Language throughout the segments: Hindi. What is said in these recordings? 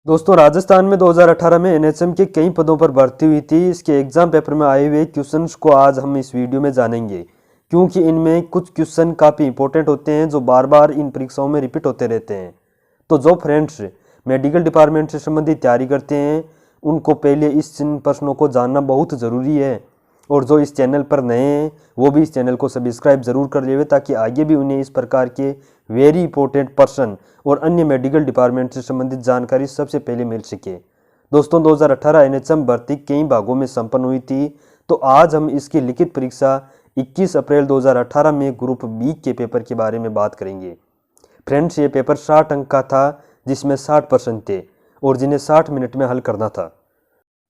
दोस्तों राजस्थान में 2018 में एनएचएम के कई पदों पर भर्ती हुई थी। इसके एग्जाम पेपर में आए हुए क्वेश्चंस को आज हम इस वीडियो में जानेंगे, क्योंकि इनमें कुछ क्वेश्चन काफ़ी इंपॉर्टेंट होते हैं जो बार बार इन परीक्षाओं में रिपीट होते रहते हैं। तो जो फ्रेंड्स मेडिकल डिपार्टमेंट से संबंधित तैयारी करते हैं उनको पहले इस इन प्रश्नों को जानना बहुत ज़रूरी है, और जो इस चैनल पर नए हैं वो भी इस चैनल को सब्सक्राइब ज़रूर कर लेवे, ताकि आगे भी उन्हें इस प्रकार के वेरी इंपॉर्टेंट पर्सन और अन्य मेडिकल डिपार्टमेंट से संबंधित जानकारी सबसे पहले मिल सके। दोस्तों 2018 एनएचएम भर्ती कई भागों में संपन्न हुई थी, तो आज हम इसकी लिखित परीक्षा 21 अप्रैल 2018 में ग्रुप बी के पेपर के बारे में बात करेंगे। फ्रेंड्स ये पेपर 60 अंक का था, जिसमें 60 प्रश्न थे और जिन्हें 60 मिनट में हल करना था।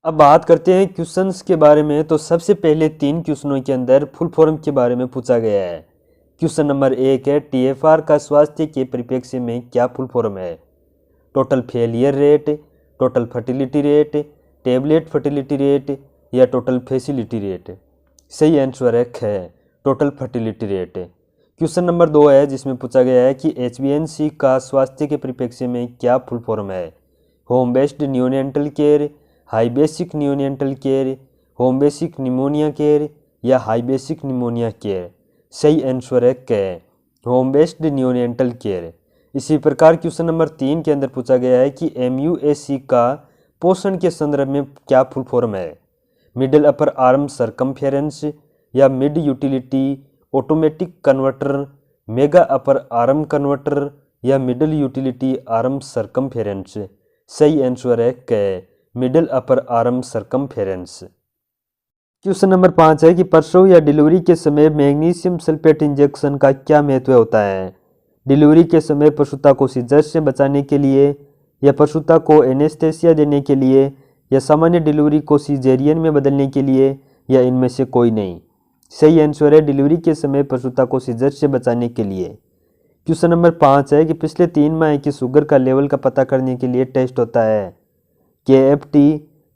अब बात करते हैं क्वेश्चंस के बारे में। तो सबसे पहले 3 क्वेश्चनों के अंदर फुल फॉर्म के बारे में पूछा गया है। क्वेश्चन नंबर 1 है, टीएफआर का स्वास्थ्य के परिप्रेक्ष्य में क्या फुल फॉर्म है? Total failure rate, total fertility rate, tablet fertility rate या टोटल फैसिलिटी रेट? सही आंसर है total fertility rate. Question number 2 है, जिसमें पूछा गया है कि एचबीएनसी का स्वास्थ्य के परिप्रेक्ष्य में क्या फुल फॉर्म है? Home based neonatal care, high basic neonatal care, home basic pneumonia care या हाई बेसिक निमोनिया केयर? सही आंसर है होम बेस्ड न्यूनेंटल केयर। इसी प्रकार क्वेश्चन नंबर 3 के अंदर पूछा गया है कि एमयूएसी का पोषण के संदर्भ में क्या फुल फॉर्म है? मिडिल अपर आर्म सरकमफेरेंस या mid utility automatic converter, mega upper arm converter या मिडिल यूटिलिटी आर्म सरकमफेरेंस? सही आंसर है middle upper arm circumference. Question number 5 है कि प्रसव या डिलीवरी के समय मैग्नीशियम सल्फेट इंजेक्शन का क्या महत्व होता है? डिलीवरी के समय प्रसूता को सीजर से बचाने के लिए, या प्रसूता को एनेस्थेसिया देने के लिए, या सामान्य डिलीवरी को सीजेरियन में बदलने के लिए, या इनमें से कोई नहीं? सही आंसर है डिलीवरी के समय प्रसूता को सीजर से बचाने के लिए। क्वेश्चन नंबर 5 है कि पिछले 3 माह की शुगर का लेवल का पता करने के लिए टेस्ट होता है। KFT,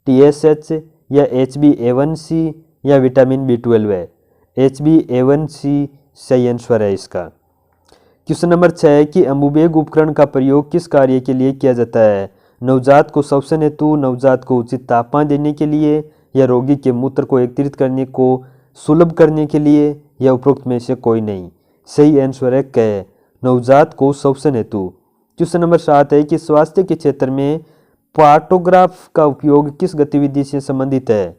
TSH या HbA1c या विटामिन B12 है? HbA1c सही आंसर है इसका। क्वेश्चन नंबर 6 है कि अम्बुबेग उपकरण का प्रयोग किस कार्य के लिए किया जाता है? नवजात को श्वसन हेतु, नवजात को उचित तापमान देने के लिए, या रोगी के मूत्र को एकत्रित करने को सुलभ करने के लिए, या उपरोक्त में से कोई नहीं? सही आंसर है नवजात को श्वसन हेतु। क्वेश्चन नंबर 7 है कि स्वास्थ्य के क्षेत्र में पार्टोग्राफ का उपयोग किस गतिविधि से संबंधित है?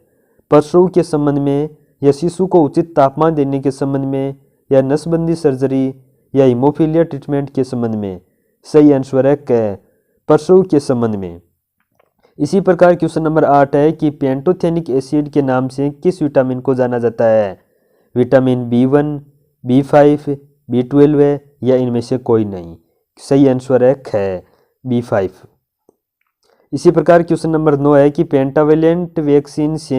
प्रसव के संबंध में, या शिशु को उचित तापमान देने के संबंध में, या नसबंदी सर्जरी या हीमोफीलिया ट्रीटमेंट के संबंध में? सही आंसर है प्रसव के संबंध में। इसी प्रकार क्वेश्चन नंबर 8 है कि पेंटोथेनिक एसिड के नाम से किस विटामिन को जाना जाता है? विटामिन B1, B5, B12 है, या इनमें से कोई नहीं? सही आंसर है B5। इसी प्रकार क्वेश्चन नंबर 9 है कि पेंटावेलेंट वैक्सीन से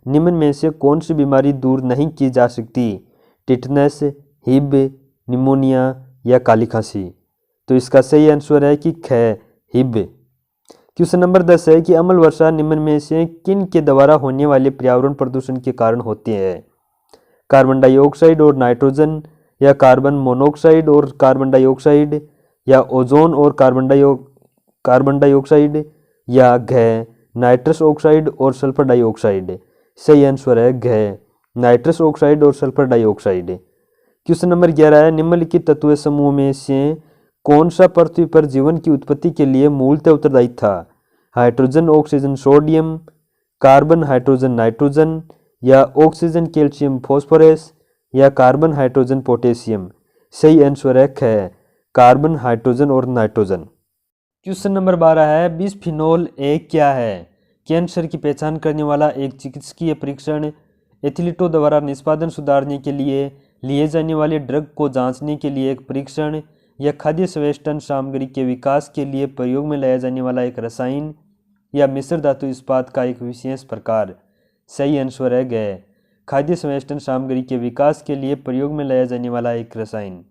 निम्न में से कौन सी बीमारी दूर नहीं की जा सकती? टिटनस, हिब, निमोनिया या काली खांसी? तो इसका सही आंसर है कि हिब। क्वेश्चन नंबर 10 है कि अम्ल वर्षा निम्न में से किन के द्वारा होने वाले पर्यावरण प्रदूषण के कारण होती है? कार्बन डाइऑक्साइड और नाइट्रोजन, या कार्बन मोनोऑक्साइड और कार्बन डाइऑक्साइड, या ओजोन और कार्बन डाइऑक्साइड, या नाइट्रस ऑक्साइड और सल्फर डाइऑक्साइड? सही आंसर है नाइट्रस ऑक्साइड और सल्फर डाइऑक्साइड। क्वेश्चन नंबर 11 है, निम्नलिखित तत्व समूह में से कौन सा पृथ्वी पर जीवन की उत्पत्ति के लिए मूलतः उत्तरदायी था? Hydrogen oxygen sodium, carbon hydrogen nitrogen, या ऑक्सीजन कैल्शियम फॉस्फोरस, या कार्बन हाइड्रोजन पोटेशियम? सही आंसर है कार्बन हाइड्रोजन और नाइट्रोजन। क्वेश्चन नंबर 12 है, बिस्फिनोल ए क्या है? कैंसर की पहचान करने वाला एक चिकित्सकीय परीक्षण, एथलीटों द्वारा निष्पादन सुधारने के लिए जाने वाले ड्रग को जांचने के लिए एक परीक्षण, या खाद्य संवेष्टन सामग्री के विकास के लिए प्रयोग में लाया जाने वाला एक रसायन, या मिश्र धातु इस्पात का एक विशेष प्रकार? सही आंसर है खाद्य संवेष्टन सामग्री के विकास के लिए प्रयोग में लाया जाने वाला एक रसायन।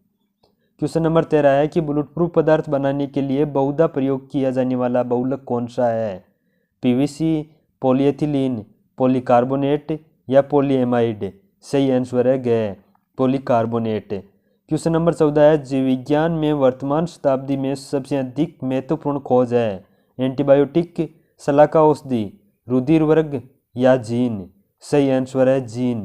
क्वेश्चन नंबर 13 है कि बुलेट प्रूफ पदार्थ बनाने के लिए बहुधा प्रयोग किया जाने वाला बहुलक कौन सा है? PVC, पॉलीएथिलीन, पॉलीकार्बोनेट या पॉलीएमाइड? सही आंसर है पॉलीकार्बोनेट। क्वेश्चन नंबर 14 है, जीव विज्ञान में वर्तमान शताब्दी में सबसे अधिक महत्वपूर्ण खोज है? एंटीबायोटिक, सलाह का औषधि, रुधिर वर्ग या जीन। सही आंसर है जीन।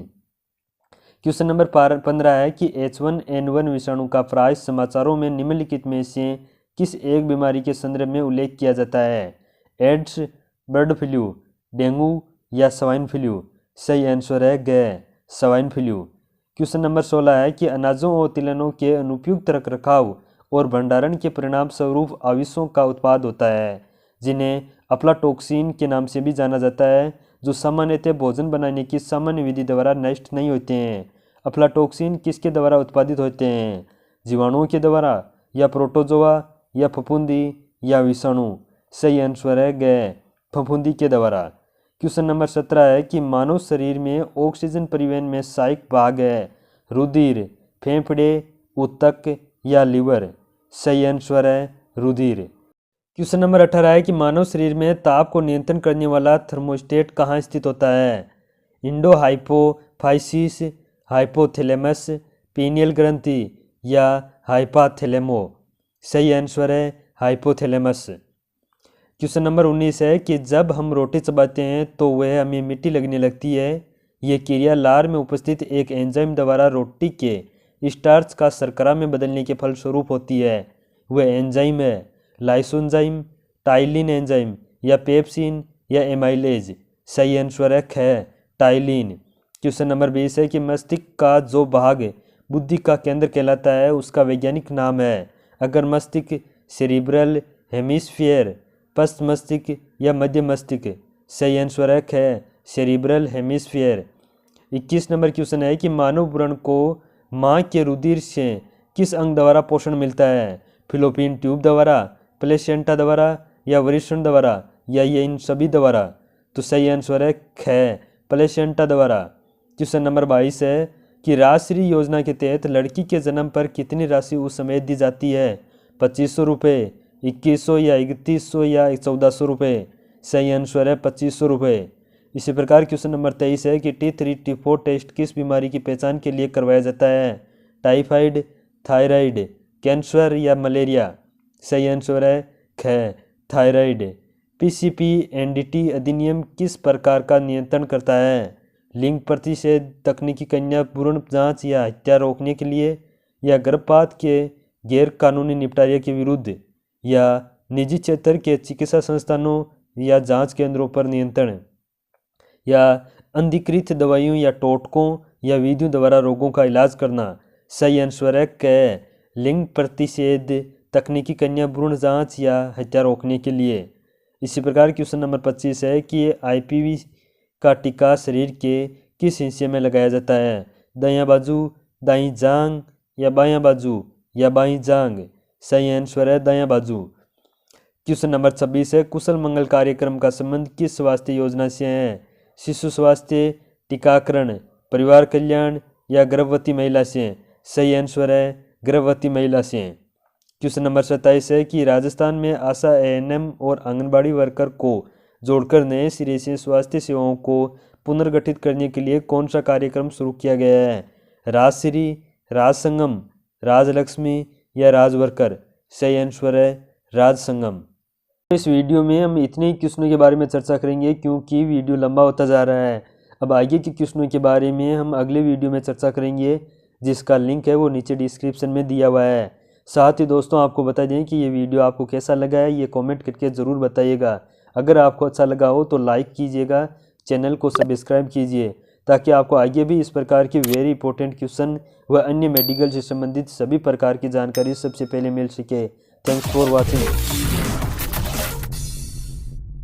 क्वेश्चन नंबर 15 है कि H1N1 विषाणु का प्राय समाचारों में निम्नलिखित में से किस एक बीमारी के संदर्भ में उल्लेख किया जाता है? एड्स, बर्ड फ्लू, डेंगू या स्वाइन फ्लू। सही आंसर है ग स्वाइन फ्लू। क्वेश्चन नंबर 16 है कि अनाजों और तिलहनों के अनुपयुक्त रखरखाव और भंडारण के परिणाम स्वरूप आविशों का उत्पाद होता है, जिन्हें अफ्लाटोक्सिन के नाम से भी जाना जाता है, जो सामान्यतः भोजन बनाने की सामान्य विधि द्वारा नष्ट नहीं होते हैं। अफ्लाटोक्सिन किसके द्वारा उत्पादित होते हैं? जीवाणुओं के द्वारा या प्रोटोजोआ या फफूंदी या विषाणु। सही आंसर है ग फफूंदी के द्वारा। क्वेश्चन नंबर 17 है कि मानव शरीर में ऑक्सीजन परिवहन में सहायक भाग है रुधिर, फेफड़े, ऊतक या लीवर। सही आंसर है रुधिर। क्वेश्चन नंबर 18 है कि मानव शरीर में ताप को नियंत्रण करने वाला थर्मोस्टेट कहाँ स्थित होता है? इंडो हाइपोफाइसिस, हाइपोथैलेमस, पीनियल ग्रंथि या हाइपोथैलेमो। सही आंसर है हाइपोथैलेमस। क्वेश्चन नंबर 19 है कि जब हम रोटी चबाते हैं तो वह हमें मिट्टी लगने लगती है। यह क्रिया लार में उपस्थित एक एंजाइम द्वारा रोटी के स्टार्च का शर्करा में बदलने के फलस्वरूप होती है। वह एंजाइम है लाइसोजाइम, टाइलिन एंजाइम या पेप्सिन या एमाइलेज। सही आंसर है ख टाइलिन। क्वेश्चन नंबर 20 है कि मस्तिष्क का जो भाग बुद्धि का केंद्र कहलाता है उसका वैज्ञानिक नाम है? अगर मस्तिष्क, सेरिब्रल हेमिस्फीयर, पश्च मस्तिष्क या मध्य मस्तिष्क। सही आंसर है ख सेरिब्रल हेमिस्फीयर। 21 नंबर क्वेश्चन है कि मानव भ्रूण को माँ के रुधिर से किस अंग द्वारा पोषण मिलता है? फिलोपियन ट्यूब द्वारा, प्लेसेंटा द्वारा या वृषण द्वारा या ये इन सभी द्वारा। तो सही आंसर है ख प्लेसेंटा द्वारा। क्वेश्चन नंबर 22 है कि राष्ट्रीय योजना के तहत लड़की के जन्म पर कितनी राशि उस समय दी जाती है? 2500 रुपये, 2100 या 3100 या 1400 रुपये। सही आंसर है 2500 रुपये। इसी प्रकार क्वेश्चन नंबर 23 है कि T3 T4 टेस्ट किस बीमारी की पहचान के लिए करवाया जाता है? टाइफाइड, थायराइड, कैंसर या मलेरिया। सही आंसर है ख थायराइड। PCP-NDT अधिनियम किस प्रकार का नियंत्रण करता है? लिंग प्रतिषेध, तकनीकी कन्या भ्रूण जांच या हत्या रोकने के लिए, या गर्भपात के गैर कानूनी निपटारे के विरुद्ध, या निजी क्षेत्र के चिकित्सा संस्थानों या जांच केंद्रों पर नियंत्रण, या अनधिकृत दवाइयों या टोटकों या विधियों द्वारा रोगों का इलाज करना। सही आंसर है क लिंग प्रतिषेध, तकनीकी कन्या भ्रूण जांच या हत्या रोकने के लिए। इसी प्रकार क्वेश्चन नंबर 25 है कि IPV का टीका शरीर के किस हिस्से में लगाया जाता है? दायां बाजू, दाईं जांग या बायां बाजू या बाईं जांग। सही आंसर है दायां बाजू। क्वेश्चन नंबर 26 है कुशल मंगल कार्यक्रम का संबंध किस स्वास्थ्य योजना से है? शिशु स्वास्थ्य, टीकाकरण, परिवार कल्याण या गर्भवती महिला से। सही आंसर है गर्भवती महिला से। क्वेश्चन नंबर 27 है कि राजस्थान में आशा, ANM और आंगनबाड़ी वर्कर को जोड़कर नए सिरे से स्वास्थ्य सेवाओं को पुनर्गठित करने के लिए कौन सा कार्यक्रम शुरू किया गया है? राजश्री, राज संगम, राजलक्ष्मी या राज वर्कर। सही आंसर है राज संगम। इस वीडियो में हम इतने ही क्वेश्चनों के बारे में चर्चा करेंगे क्योंकि वीडियो लंबा होता जा रहा है। अब आगे के क्वेश्चनों के बारे में हम अगले वीडियो में चर्चा करेंगे, जिसका लिंक है वो नीचे डिस्क्रिप्शन में दिया हुआ है। साथ ही दोस्तों आपको बता दें कि ये वीडियो आपको कैसा लगा है ये कमेंट करके ज़रूर बताइएगा। अगर आपको अच्छा लगा हो तो लाइक कीजिएगा, चैनल को सब्सक्राइब कीजिए ताकि आपको आगे भी इस प्रकार की वेरी इंपॉर्टेंट क्वेश्चन व अन्य मेडिकल से संबंधित सभी प्रकार की जानकारी सबसे पहले मिल सके। Thanks for watching.